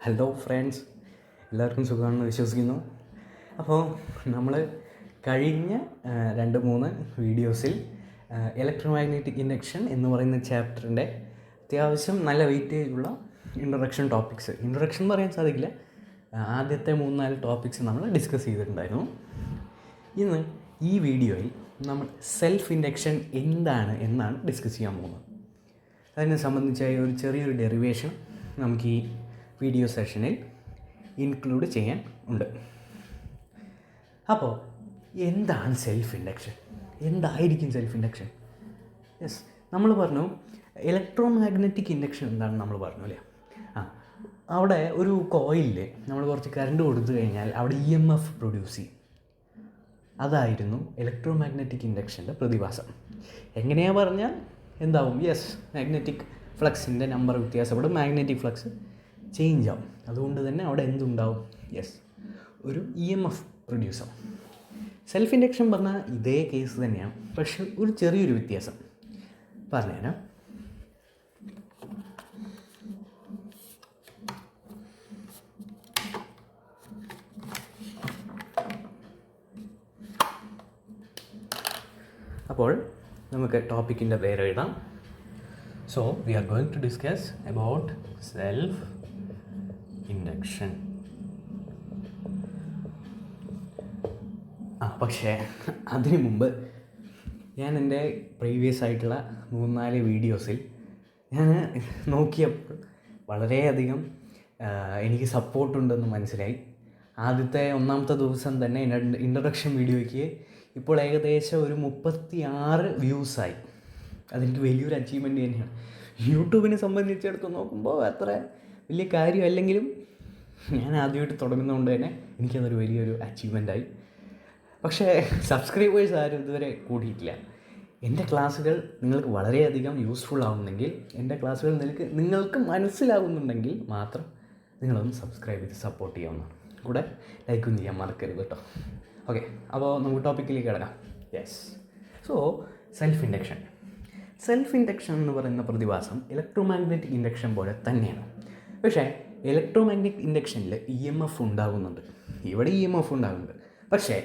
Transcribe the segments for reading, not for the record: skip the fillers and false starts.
Hello friends, എല്ലാവർക്കും സുഖമാണെന്ന് വിശ്വസിക്കുന്നു. അപ്പോൾ നമ്മൾ കഴിഞ്ഞ 2-3 വീഡിയോസിൽ ഇലക്ട്രോമാഗ്നറ്റിക് ഇൻഡക്ഷൻ എന്ന് പറയുന്ന ചാപ്റ്ററിൻ്റെ അത്യാവശ്യം നല്ല വെയിറ്റേജുള്ള ഇൻട്രൊഡക്ഷൻ എന്ന് പറയാൻ സാധിക്കില്ല, ആദ്യത്തെ 3-4 ടോപ്പിക്സ് നമ്മൾ ഡിസ്കസ് ചെയ്തിട്ടുണ്ടായിരുന്നു. ഇന്ന് ഈ വീഡിയോയിൽ നമ്മൾ സെൽഫ് ഇൻഡക്ഷൻ എന്നാണ് ഡിസ്കസ് ചെയ്യാൻ പോകുന്നത്. അതിനെ സംബന്ധിച്ചായി ഒരു ചെറിയൊരു ഡെറിവേഷൻ നമുക്ക് ഈ വീഡിയോ സെഷനിൽ ഇൻക്ലൂഡ് ചെയ്യാൻ ഉണ്ട്. അപ്പോൾ എന്താണ് സെൽഫ് ഇൻഡക്ഷൻ? എന്തായിരിക്കും സെൽഫ് ഇൻഡക്ഷൻ? യെസ്, നമ്മൾ പറഞ്ഞു ഇലക്ട്രോമാഗ്നറ്റിക് ഇൻഡക്ഷൻ എന്താണെന്ന് നമ്മൾ പറഞ്ഞു അല്ലേ. അവിടെ ഒരു കോയിലിൽ നമ്മൾ കുറച്ച് കറണ്ട് കൊടുത്തു കഴിഞ്ഞാൽ അവിടെ EMF പ്രൊഡ്യൂസ് ചെയ്യും. അതായിരുന്നു ഇലക്ട്രോമാഗ്നറ്റിക് ഇൻഡക്ഷൻ്റെ പ്രതിഭാസം. എങ്ങനെയാണ് പറഞ്ഞാൽ എന്താവും? യെസ്, മാഗ്നറ്റിക് ഫ്ലക്സിൻ്റെ നമ്പർ വ്യത്യാസപ്പെടും, മാഗ്നറ്റിക് ഫ്ലക്സ് ചേഞ്ച് ആവും. അതുകൊണ്ട് തന്നെ അവിടെ എന്തുണ്ടാവും? യെസ്, ഒരു EMF പ്രൊഡ്യൂസ് ആവും. സെൽഫ് ഇൻഡക്ഷൻ പറഞ്ഞാൽ ഇതേ കേസ് തന്നെയാണ്, പക്ഷെ ഒരു ചെറിയൊരു വ്യത്യാസം പറഞ്ഞുതരാം. അപ്പോൾ നമുക്ക് ടോപ്പിക്കിൻ്റെ പേര് എഴുതാം. So we are going to discuss about self induction. പക്ഷേ അതിനു മുമ്പ് ഞാൻ എൻ്റെ പ്രീവിയസ് ആയിട്ടുള്ള 3-4 വീഡിയോസിൽ ഞാൻ നോക്കിയപ്പോൾ വളരെയധികം എനിക്ക് സപ്പോർട്ടുണ്ടെന്ന് മനസ്സിലായി. ആദ്യത്തെ 1-ാമത്തെ ദിവസം തന്നെ ഇൻട്രൊഡക്ഷൻ വീഡിയോയ്ക്ക് ഇപ്പോൾ ഏകദേശം ഒരു 36 വ്യൂസായി. അതെനിക്ക് വലിയൊരു അച്ചീവ്മെൻറ്റ് തന്നെയാണ്. യൂട്യൂബിനെ സംബന്ധിച്ചിടത്ത് നോക്കുമ്പോൾ അത്ര വലിയ കാര്യമല്ലെങ്കിലും ഞാൻ ആദ്യമായിട്ട് തുടങ്ങുന്നതുകൊണ്ട് തന്നെ എനിക്കതൊരു വലിയൊരു അച്ചീവ്മെൻറ്റായി. പക്ഷേ സബ്സ്ക്രൈബേഴ്സ് ആരും ഇതുവരെ കൂടിയിട്ടില്ല. എൻ്റെ ക്ലാസ്സുകൾ നിങ്ങൾക്ക് വളരെയധികം യൂസ്ഫുൾ ആവുന്നെങ്കിൽ, എൻ്റെ ക്ലാസ്സുകൾ നിങ്ങൾക്ക് മനസ്സിലാകുന്നുണ്ടെങ്കിൽ മാത്രം നിങ്ങളൊന്ന് സബ്സ്ക്രൈബ് ചെയ്ത് സപ്പോർട്ട് ചെയ്യാവുന്നതാണ്. കൂടെ ലൈക്കും ചെയ്യാൻ മറക്കരുത് കേട്ടോ. ഓക്കെ, അപ്പോൾ നമുക്ക് ടോപ്പിക്കിലേക്ക് കിടക്കാം. യെസ്, സോ സെൽഫ് ഇൻഡക്ഷൻ എന്ന് പറയുന്ന പ്രതിഭാസം ഇലക്ട്രോമാഗ്നറ്റിക് ഇൻഡക്ഷൻ പോലെ തന്നെയാണ്. പക്ഷേ ഇലക്ട്രോമാഗ്നറ്റിക് ഇൻഡക്ഷനിൽ EMF ഉണ്ടാകുന്നുണ്ട്, ഇവിടെ EMF ഉണ്ടാകുന്നുണ്ട്. പക്ഷേ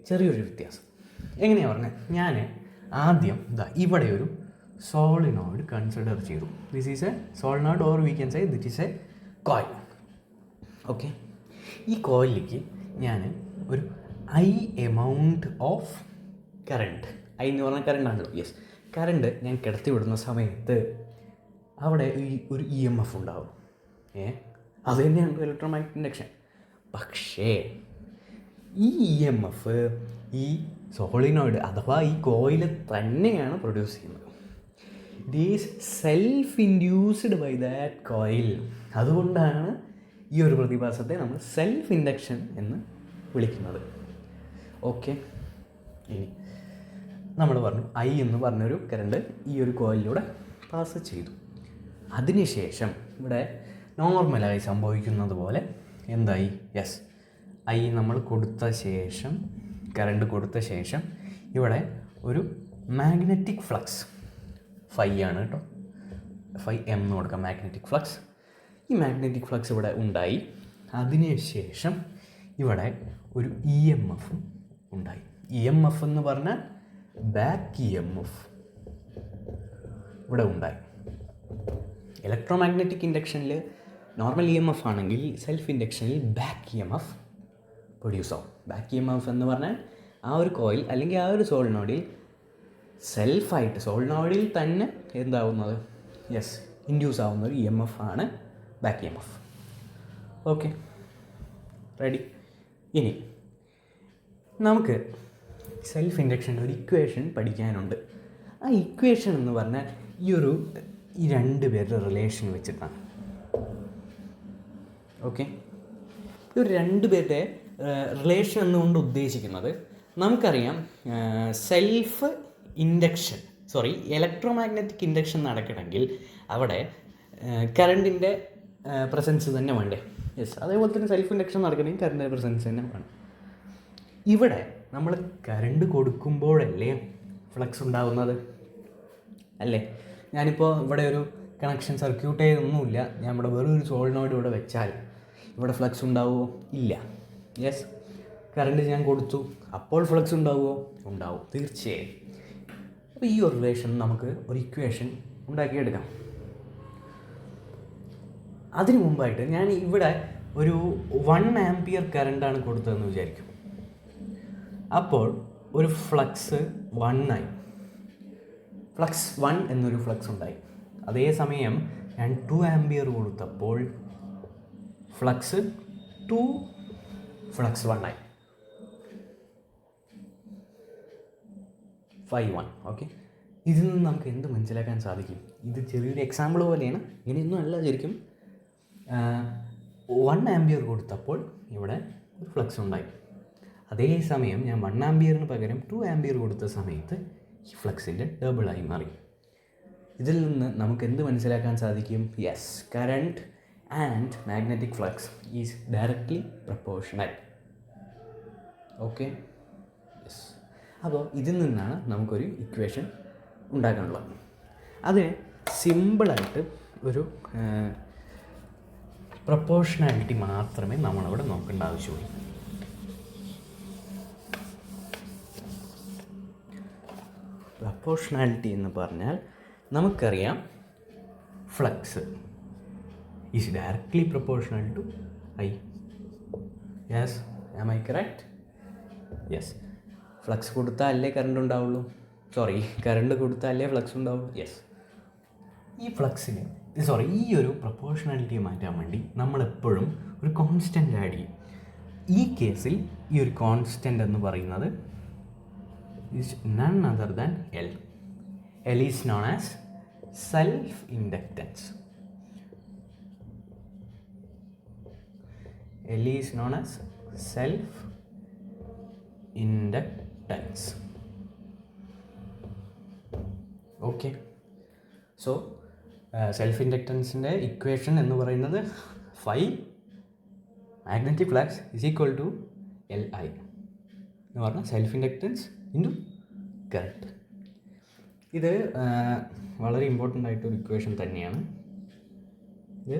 ചെറിയൊരു വ്യത്യാസം. എങ്ങനെയാണ് പറഞ്ഞത്? ഞാൻ ആദ്യം ഇവിടെ ഒരു സോളിനോയിഡ് കൺസിഡർ ചെയ്തു. This is a solenoid, or we can say that is a coil. Okay, ഈ കോയിലിലേക്ക് ഞാൻ ഒരു I amount of current, I എന്ന് പറഞ്ഞാൽ കറണ്ടാണല്ലോ. യെസ്, കറണ്ട് ഞാൻ കിടത്തി വിടുന്ന സമയത്ത് അവിടെ ഒരു EMF ഉണ്ടാവും. അത് തന്നെയാണ് ഇലക്ട്രോമാഗ്നറ്റിക് ഇൻഡക്ഷൻ. പക്ഷേ ഈ EMF ഈ സോളിനോയിഡ് അഥവാ ഈ കോയിൽ തന്നെയാണ് പ്രൊഡ്യൂസ് ചെയ്യുന്നത്. It is self induced by that coil. അതുകൊണ്ടാണ് ഈ ഒരു പ്രതിഭാസത്തെ നമ്മൾ സെൽഫ് ഇൻഡക്ഷൻ എന്ന് വിളിക്കുന്നത്. ഓക്കെ, ഇനി നമ്മൾ പറഞ്ഞു I എന്ന് പറഞ്ഞൊരു കറണ്ട് ഈ ഒരു കോയിലിലൂടെ പാസ് ചെയ്തു. അതിനുശേഷം ഇവിടെ നോർമലായി സംഭവിക്കുന്നത് പോലെ എന്തായി? യെസ്, I നമ്മൾ കൊടുത്ത ശേഷം, കറണ്ട് കൊടുത്ത ശേഷം ഇവിടെ ഒരു മാഗ്നറ്റിക് ഫ്ലക്സ് ആണ് കേട്ടോ, φm എന്ന് കൊടുക്കാം, മാഗ്നറ്റിക് ഫ്ലക്സ്. ഈ മാഗ്നറ്റിക് ഫ്ലക്സ് ഇവിടെ ഉണ്ടായി. അതിനുശേഷം ഇവിടെ ഒരു EMF ഉണ്ടായി. EMF എന്ന് പറഞ്ഞാൽ ബാക്ക് EMF ഇവിടെ ഉണ്ടായി. ഇലക്ട്രോമാഗ്നറ്റിക് ഇൻഡക്ഷനിൽ നോർമൽ EMF ആണെങ്കിൽ സെൽഫ് ഇൻഡക്ഷനിൽ ബാക്ക് EMF പ്രൊഡ്യൂസ് ആവും. ബാക്ക് EMF എന്ന് പറഞ്ഞാൽ ആ ഒരു കോയിൽ അല്ലെങ്കിൽ ആ ഒരു സോളിനോയിഡിൽ സെൽഫായിട്ട് സോളിനോയിഡിൽ തന്നെ എന്താവുന്നത്? യെസ്, ഇൻഡ്യൂസ് ആവുന്ന ഒരു EMF ആണ് ബാക്ക് EMF. Okay, ready? ഇനി നമുക്ക് സെൽഫ് ഇൻഡക്ഷൻ്റെ ഒരു ഇക്വേഷൻ പഠിക്കാനുണ്ട്. ആ ഇക്വേഷൻ എന്ന് പറഞ്ഞാൽ ഈ 2 പേരുടെ റിലേഷൻ വെച്ചിട്ടാണ്. ഓക്കെ, ഈ ഒരു 2 പേരുടെ റിലേഷൻ എന്നുകൊണ്ട് ഉദ്ദേശിക്കുന്നത്, നമുക്കറിയാം സെൽഫ് ഇൻഡക്ഷൻ ഇലക്ട്രോമാഗ്നറ്റിക് ഇൻഡക്ഷൻ നടക്കണമെങ്കിൽ അവിടെ കറണ്ടിൻ്റെ പ്രസൻസ് തന്നെ വേണ്ടേ? യെസ്, അതേപോലെ തന്നെ സെൽഫ് ഇൻഡക്ഷൻ നടക്കണമെങ്കിൽ കറണ്ടിൻ്റെ പ്രസൻസ് തന്നെ വേണം. ഇവിടെ നമ്മൾ കറണ്ട് കൊടുക്കുമ്പോഴല്ലേ ഫ്ലക്സ് ഉണ്ടാകുന്നത് അല്ലേ? ഞാനിപ്പോൾ ഇവിടെ ഒരു കണക്ഷൻ സർക്യൂട്ടേ ഒന്നുമില്ല. ഞാൻ ഇവിടെ വെറൊരു സോളിനോയിഡ് ഇവിടെ വെച്ചാൽ ഇവിടെ ഫ്ലക്സ് ഉണ്ടാവുമോ? ഇല്ല. യെസ്. കറണ്ട് ഞാൻ കൊടുത്തു, അപ്പോൾ ഫ്ലക്സ് ഉണ്ടാവുമോ? ഉണ്ടാവും, തീർച്ചയായും. അപ്പോൾ ഈ ഒരു റിലേഷൻ നമുക്ക് ഒരു ഇക്വേഷൻ ഉണ്ടാക്കിയെടുക്കാം. അതിനു മുമ്പായിട്ട് ഞാൻ ഇവിടെ ഒരു 1 ആംപിയർ കറണ്ടാണ് കൊടുത്തതെന്ന് വിചാരിക്കും. അപ്പോൾ ഒരു ഫ്ലക്സ് 1 ആയി, ഫ്ലക്സ് 1 എന്നൊരു ഫ്ലക്സ് ഉണ്ടായി. അതേസമയം ഞാൻ 2 ആംപിയർ കൊടുത്തപ്പോൾ ഫ്ലക്സ് 2 ഫ്ലക്സ് 1 ആയി, Φ1. ഓക്കെ, ഇതിൽ നിന്ന് നമുക്ക് എന്ത് മനസ്സിലാക്കാൻ സാധിക്കും? ഇത് ചെറിയൊരു എക്സാമ്പിൾ പോലെയാണ്, ഇങ്ങനെയൊന്നും അല്ല ശരിക്കും. 1 ആംപിയർ കൊടുത്തപ്പോൾ ഇവിടെ ഒരു ഫ്ലക്സ് ഉണ്ടായി. അതേസമയം ഞാൻ 1 ആംപിയറിന് പകരം 2 ആംപിയർ കൊടുത്ത സമയത്ത് ഈ ഫ്ലക്സിൻ്റെ ഡബിളായി മാറി. ഇതിൽ നിന്ന് നമുക്ക് എന്ത് മനസ്സിലാക്കാൻ സാധിക്കും? Yes, current and magnetic flux is directly proportional. Okay, yes. അപ്പോൾ ഇതിൽ നിന്നാണ് നമുക്കൊരു ഇക്വേഷൻ ഉണ്ടാക്കാനുള്ളത്. അത് സിമ്പിളായിട്ട് ഒരു പ്രൊപ്പോർഷണാലിറ്റി മാത്രമേ നമ്മളവിടെ നോക്കേണ്ട ആവശ്യമുള്ളൂ. പ്രൊപ്പോർഷണാലിറ്റി എന്ന് പറഞ്ഞാൽ നമുക്കറിയാം flux is directly proportional to I. Yes, am I correct? Yes. Flux കൊടുത്താലേ കറണ്ട് ഉണ്ടാവുള്ളൂ, കറണ്ട് കൊടുത്താലേ ഫ്ലക്സ് ഉണ്ടാവുള്ളൂ. യെസ്. ഈ ഒരു പ്രൊപ്പോർഷണാലിറ്റി മാറ്റാൻ വേണ്ടി നമ്മളെപ്പോഴും ഒരു കോൺസ്റ്റൻ്റ് ആഡ് ചെയ്യും. ഈ കേസിൽ ഈ ഒരു കോൺസ്റ്റൻ്റ് എന്ന് പറയുന്നത് is none other than L. L is known as self-inductance. L is known as self-inductance. Okay. So, self-inductanceൻ്റെ ഇക്വേഷൻ എന്ന് പറയുന്നത് Φ magnetic flux is equal to Li എന്ന് പറഞ്ഞാൽ സെൽഫ് ഇൻഡക്റ്റൻസ് ഇൻറ്റു കറണ്ട്. ഇത് വളരെ ഇമ്പോർട്ടൻ്റ് ആയിട്ടൊരു ഇക്വേഷൻ തന്നെയാണ്. ഇത്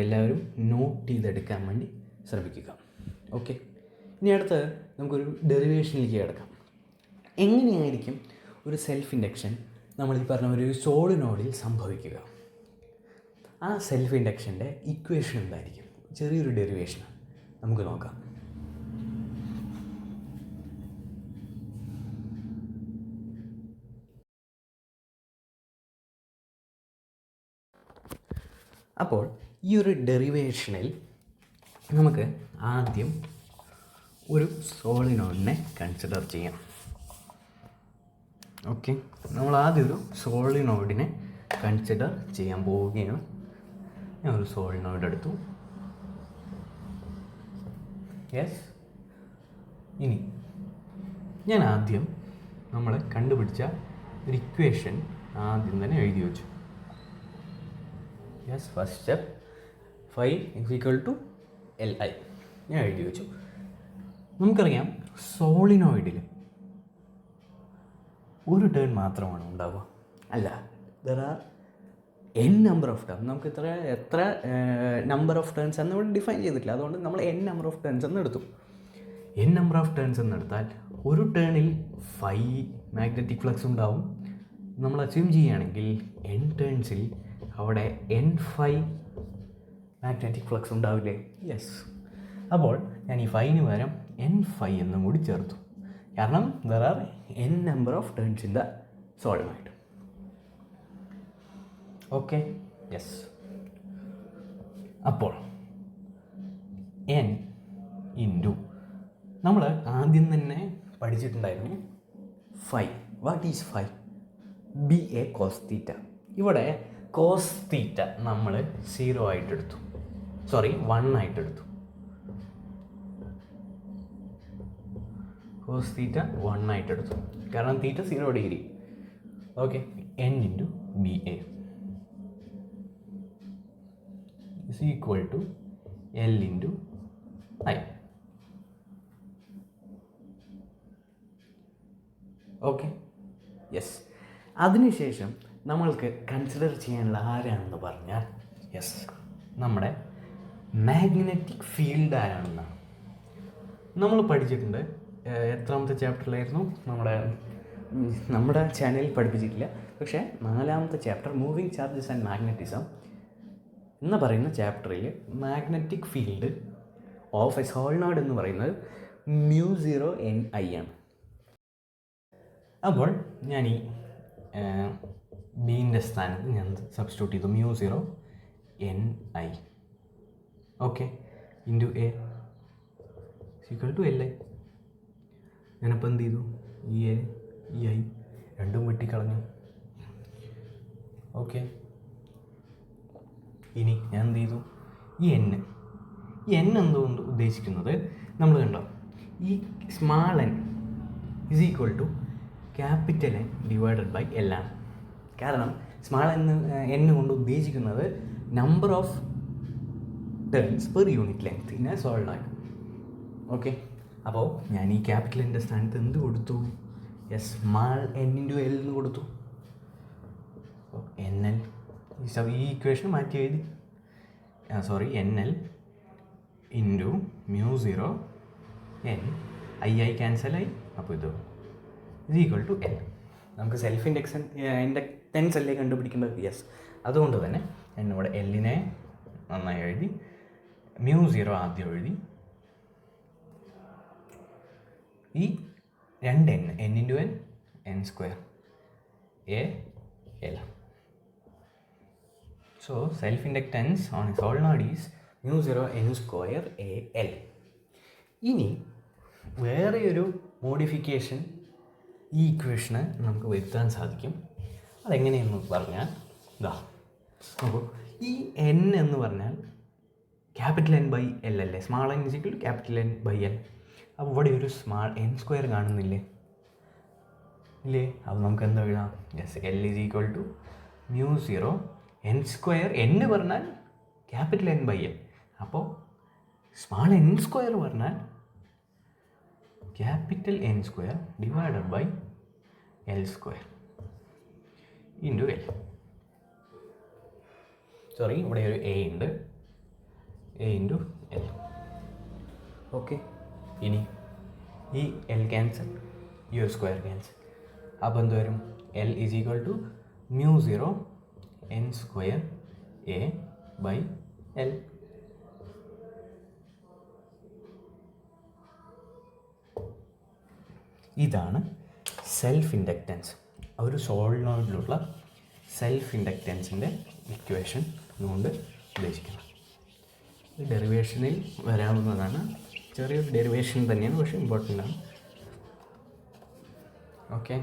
എല്ലാവരും നോട്ട് ചെയ്തെടുക്കാൻ വേണ്ടി ശ്രമിക്കുക. ഓക്കെ, ഇനി അടുത്ത് നമുക്കൊരു ഡെറിവേഷനിലേക്ക് കിടക്കാം. എങ്ങനെയായിരിക്കും ഒരു സെൽഫ് ഇൻഡക്ഷൻ നമ്മൾ ഈ പറഞ്ഞ ഒരു സോളിനോഡിൽ സംഭവിക്കുക? ആ സെൽഫ് ഇൻഡക്ഷൻ്റെ ഇക്വേഷൻ എന്തായിരിക്കും? ചെറിയൊരു ഡെറിവേഷൻ നമുക്ക് നോക്കാം. അപ്പോൾ ഈ ഒരു ഡെറിവേഷനിൽ നമുക്ക് ആദ്യം ഒരു സോളിനോഡിനെ കൺസിഡർ ചെയ്യാം. ഓക്കെ, നമ്മൾ ആദ്യം ഒരു സോളിനോഡിനെ കൺസിഡർ ചെയ്യാൻ പോവുകയാണ്. ഞാൻ ഒരു സോളിനോഡ് എടുത്തു. യെസ്. ഇനി ഞാൻ ആദ്യം നമ്മൾ കണ്ടുപിടിച്ച ഒരു ഇക്വേഷൻ ആദ്യം തന്നെ എഴുതി വെച്ചു. Yes, first step Φ is equal to Li ഞാൻ എഴുതി വെച്ചു. നമുക്കറിയാം സോളിനോയിഡിൽ ഒരു ടേൺ മാത്രമാണ് ഉണ്ടാവുക. അല്ല, there are n number of turn. നമുക്ക് എത്ര നമ്പർ ഓഫ് ടേൺസ് എന്ന് ഇവിടെ ഡിഫൈൻ ചെയ്തിട്ടില്ല, അതുകൊണ്ട് നമ്മൾ n നമ്പർ ഓഫ് ടേൺസ് എന്ന് എടുത്തു. n നമ്പർ ഓഫ് ടേൺസ് എന്നെടുത്താൽ ഒരു ടേണിൽ Φ മാഗ്നറ്റിക് ഫ്ലക്സ് ഉണ്ടാവും. നമ്മൾ അസ്യൂം ചെയ്യുകയാണെങ്കിൽ n ടേൺസിൽ അവിടെ N∅ മാഗ്നറ്റിക് ഫ്ലക്സ് ഉണ്ടാവില്ലേ? യെസ്. അപ്പോൾ ഞാൻ ഈ ഫൈന് പകരം N∅ എന്നും കൂടി ചേർത്തു, കാരണം there are n number of turns in the solenoid. Okay, yes. അപ്പോൾ n ഇൻറ്റു നമ്മൾ ആദ്യം തന്നെ പഠിച്ചിട്ടുണ്ടായിരുന്നു Φ. What is Φ? BA cos θ. ഇവിടെ cos θ നമ്മൾ 0 ആയിട്ടെടുത്തു, 1 ആയിട്ടെടുത്തു. cos θ 1 ആയിട്ടെടുത്തു, കാരണം θ 0 degree. Okay, n into BA is equal to L into I. Okay, yes. അതിനുശേഷം നമ്മൾക്ക് കൺസിഡർ ചെയ്യാനുള്ള ആരാണെന്ന് പറഞ്ഞാൽ നമ്മുടെ മാഗ്നറ്റിക് ഫീൽഡ് ആരാണെന്നാണ്. നമ്മൾ പഠിച്ചിട്ടുണ്ട്. എത്രാമത്തെ ചാപ്റ്ററിലായിരുന്നു? നമ്മുടെ ചാനലിൽ പഠിപ്പിച്ചിട്ടില്ല, പക്ഷേ 4ാമത്തെ chapter moving charges and magnetism എന്ന് പറയുന്ന ചാപ്റ്ററിൽ magnetic field of a solenoid എന്ന് പറയുന്നത് μ0 ആണ്. അപ്പോൾ ഞാൻ ഈ ബീൻ്റെ സ്ഥാനത്ത് ഞാൻ സബ്സ്റ്റിറ്റ്യൂട്ട് ചെയ്തു μ0 ഓക്കെ ഇൻറ്റു എ = Li. ഞാനപ്പോൾ എന്ത് ചെയ്തു? ഈ എ ഈ ഐ രണ്ടും വെട്ടിക്കളഞ്ഞു. ഓക്കെ, ഇനി ഞാൻ എന്ത് ചെയ്തു? ഈ എൻ എന്തുകൊണ്ട് ഉദ്ദേശിക്കുന്നത് നമ്മൾ കണ്ടോ, ഈ small n = capital N / L ആണ്. കാരണം സ്മാൾ n കൊണ്ട് ഉദ്ദേശിക്കുന്നത് number of turns per unit length in A solenoid. Okay, അപ്പോൾ ഞാൻ ഈ ക്യാപിറ്റൽ എൻ്റെ സ്ഥാനത്ത് എന്ത് കൊടുത്തു? സ്മാൾ n × L എന്ന് കൊടുത്തു. NL ഈ ഇക്വേഷൻ മാറ്റി എഴുതി. NL ഇൻറ്റു μ0 n I ക്യാൻസലായി. അപ്പോൾ ഇത് = L. നമുക്ക് സെൽഫ് ഇൻഡക്റ്റൻസ് അല്ലേ കണ്ടുപിടിക്കേണ്ടത്? അതുകൊണ്ട് തന്നെ എന്നോട് എല്ലിനെ നന്നായി എഴുതി, μ0 ആദ്യം എഴുതി, ഈ 2 n × n² L. So self-inductance on a solenoid is μ0 n² Al. ഇനി വേറെ ഒരു മോഡിഫിക്കേഷൻ ഈ ഇക്വേഷന് നമുക്ക് വരുത്താൻ സാധിക്കും. അതെങ്ങനെയെന്ന് പറഞ്ഞാൽ അപ്പോൾ ഈ n എന്ന് പറഞ്ഞാൽ ക്യാപിറ്റൽ N/L അല്ലേ? Small n = capital N/L. അപ്പോൾ ഇവിടെ ഒരു സ്മാൾ n² കാണുന്നില്ലേ? ഇല്ലേ? അപ്പോൾ നമുക്ക് എന്താ എഴുതാം? L = μ0 n². n പറഞ്ഞാൽ ക്യാപിറ്റൽ N/L. അപ്പോൾ സ്മാൾ n² പറഞ്ഞാൽ capital N² / L² into L. ഇവിടെ ഒരു a ഉണ്ട്, a × L. ഓക്കെ, ഇനി ഈ L ക്യാൻസൽ, ഈ ഒരു സ്ക്വയർ ക്യാൻസൽ. അപ്പോൾ എന്ത് വരും? L = μ0 n² A/L. ഇതാണ് സെൽഫ് ഇൻഡക്റ്റൻസ്. ഒരു സോളിനോയിഡിലുള്ള സെൽഫ് ഇൻഡക്റ്റൻസിൻ്റെ ഇക്വേഷൻ കൊണ്ട് ഉദ്ദേശിക്കുന്നത്. ഇത് ഡെറിവേഷനിൽ വരാവുന്നതാണ്. ചെറിയൊരു ഡെറിവേഷൻ തന്നെയാണ്, പക്ഷേ ഇമ്പോർട്ടൻ്റ് ആണ്. ഓക്കെ,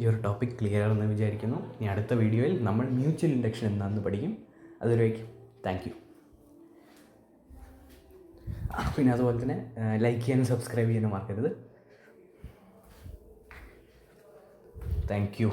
ഈ ഒരു ടോപ്പിക് ക്ലിയർ ആണെന്ന് വിചാരിക്കുന്നു. ഇനി അടുത്ത വീഡിയോയിൽ നമ്മൾ മ്യൂച്വൽ ഇൻഡക്ഷൻ എന്താണെന്ന് പഠിക്കും. അതുവരേക്കും താങ്ക് യു. പിന്നെ അതുപോലെ തന്നെ ലൈക്ക് ചെയ്യാനും സബ്സ്ക്രൈബ് ചെയ്യാനും മറക്കരുത്. Thank you.